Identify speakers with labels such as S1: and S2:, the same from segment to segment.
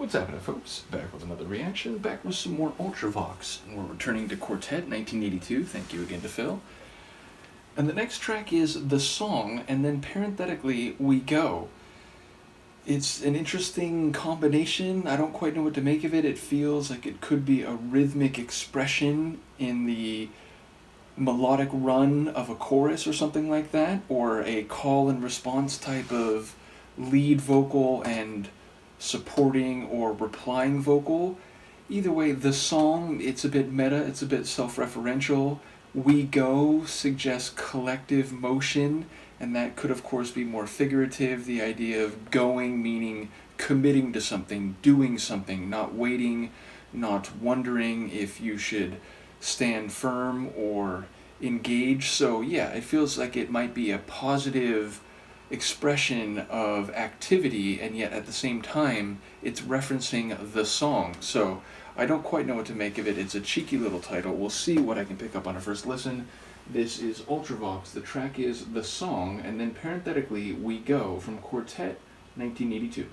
S1: What's happening, folks? Back with another reaction, back with some more Ultravox. And we're returning to Quartet 1982. Thank you again to Phil. And the next track is The Song, and then parenthetically, We Go. It's an interesting combination. I don't quite know what to make of it. It feels like it could be a rhythmic expression in the melodic run of a chorus or something like that, or a call and response type of lead vocal and supporting or replying vocal. Either way, the song, it's a bit meta, it's a bit self-referential. We Go suggests collective motion, and that could of course be more figurative, the idea of going meaning committing to something, doing something, not waiting, not wondering if you should stand firm or engage. So yeah, it feels like it might be a positive expression of activity, and yet at the same time it's referencing the song. So I don't quite know what to make of it. It's a cheeky little title. We'll see what I can pick up on a first listen. This is Ultravox. The track is The Song, and then parenthetically, We Go, from Quartet 1982.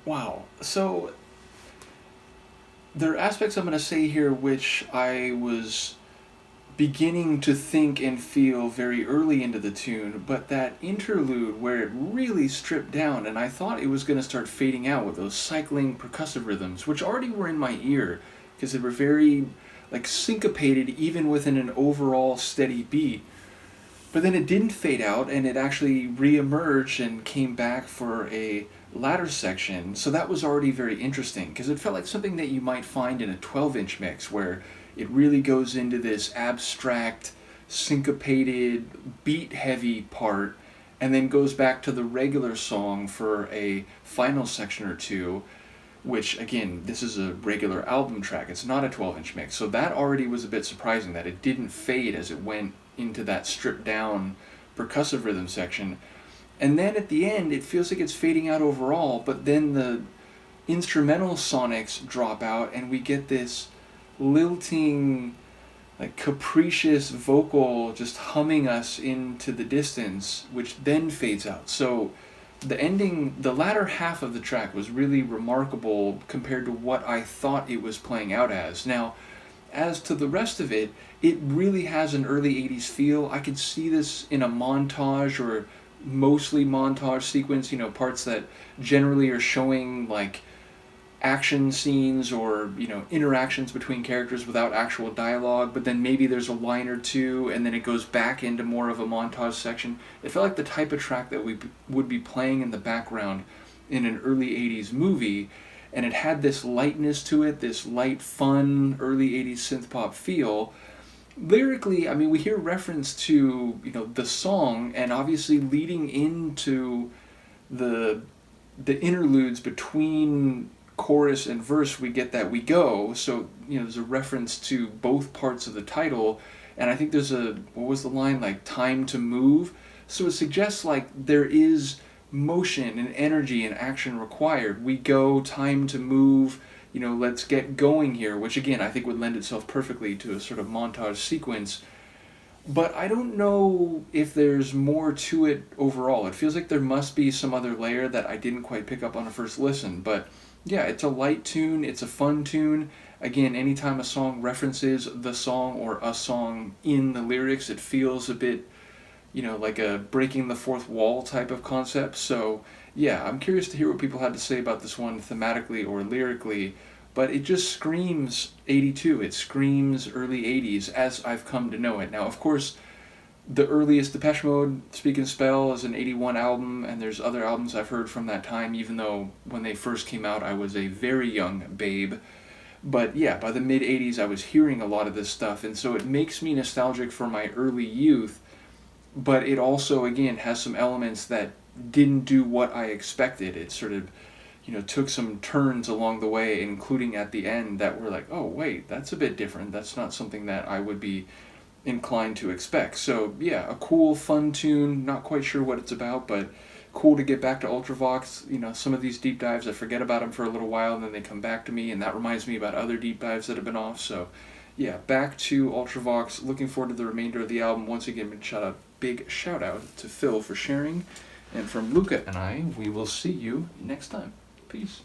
S1: Wow. So there are aspects I'm going to say here which I was beginning to think and feel very early into the tune, but that interlude where it really stripped down, and I thought it was going to start fading out with those cycling percussive rhythms, which already were in my ear because they were very like syncopated even within an overall steady beat. But then it didn't fade out, and it actually re-emerged and came back for a latter section. So that was already very interesting because it felt like something that you might find in a 12-inch mix where it really goes into this abstract, syncopated, beat-heavy part, and then goes back to the regular song for a final section or two, which, again, this is a regular album track. It's not a 12-inch mix. So that already was a bit surprising that it didn't fade as it went into that stripped-down percussive rhythm section. And then at the end, it feels like it's fading out overall, but then the instrumental sonics drop out, and we get this lilting, like capricious vocal just humming us into the distance, which then fades out. So the ending, the latter half of the track was really remarkable compared to what I thought it was playing out as. Now, as to the rest of it, it really has an early 80s feel. I could see this in a montage or mostly montage sequence, parts that generally are showing like action scenes or interactions between characters without actual dialogue, but then maybe there's a line or two and then it goes back into more of a montage section. It felt like the type of track that we would be playing in the background in an early 80s movie, and it had this lightness to it, this light, fun, early 80s synth pop feel. Lyrically, I mean, we hear reference to the song, and obviously leading into the interludes between chorus and verse, we get that "we go." So there's a reference to both parts of the title, and I think there's what was the line, like "time to move." So it suggests like there is motion and energy and action required. We go, time to move. Let's get going here, which again I think would lend itself perfectly to a sort of montage sequence. But I don't know if there's more to it overall. It feels like there must be some other layer that I didn't quite pick up on a first listen. But yeah, it's a light tune, it's a fun tune. Again, anytime a song references the song or a song in the lyrics, it feels a bit, like a breaking the fourth wall type of concept. So yeah, I'm curious to hear what people had to say about this one thematically or lyrically. But it just screams 82. It screams early 80s as I've come to know it. Now, of course, the earliest Depeche Mode, Speak and Spell, is an 81 album, and there's other albums I've heard from that time, even though when they first came out I was a very young babe. But yeah, by the mid-80s I was hearing a lot of this stuff, and so it makes me nostalgic for my early youth, but it also, again, has some elements that didn't do what I expected. It sort of took some turns along the way, including at the end, that were like, oh wait, that's a bit different. That's not something that I would be inclined to expect. So yeah, a cool, fun tune. Not quite sure what it's about, but cool to get back to Ultravox. Some of these deep dives, I forget about them for a little while, and then they come back to me, and that reminds me about other deep dives that have been off. So yeah, back to Ultravox. Looking forward to the remainder of the album. Once again, big shout out to Phil for sharing. And from Luca and I, we will see you next time. Peace.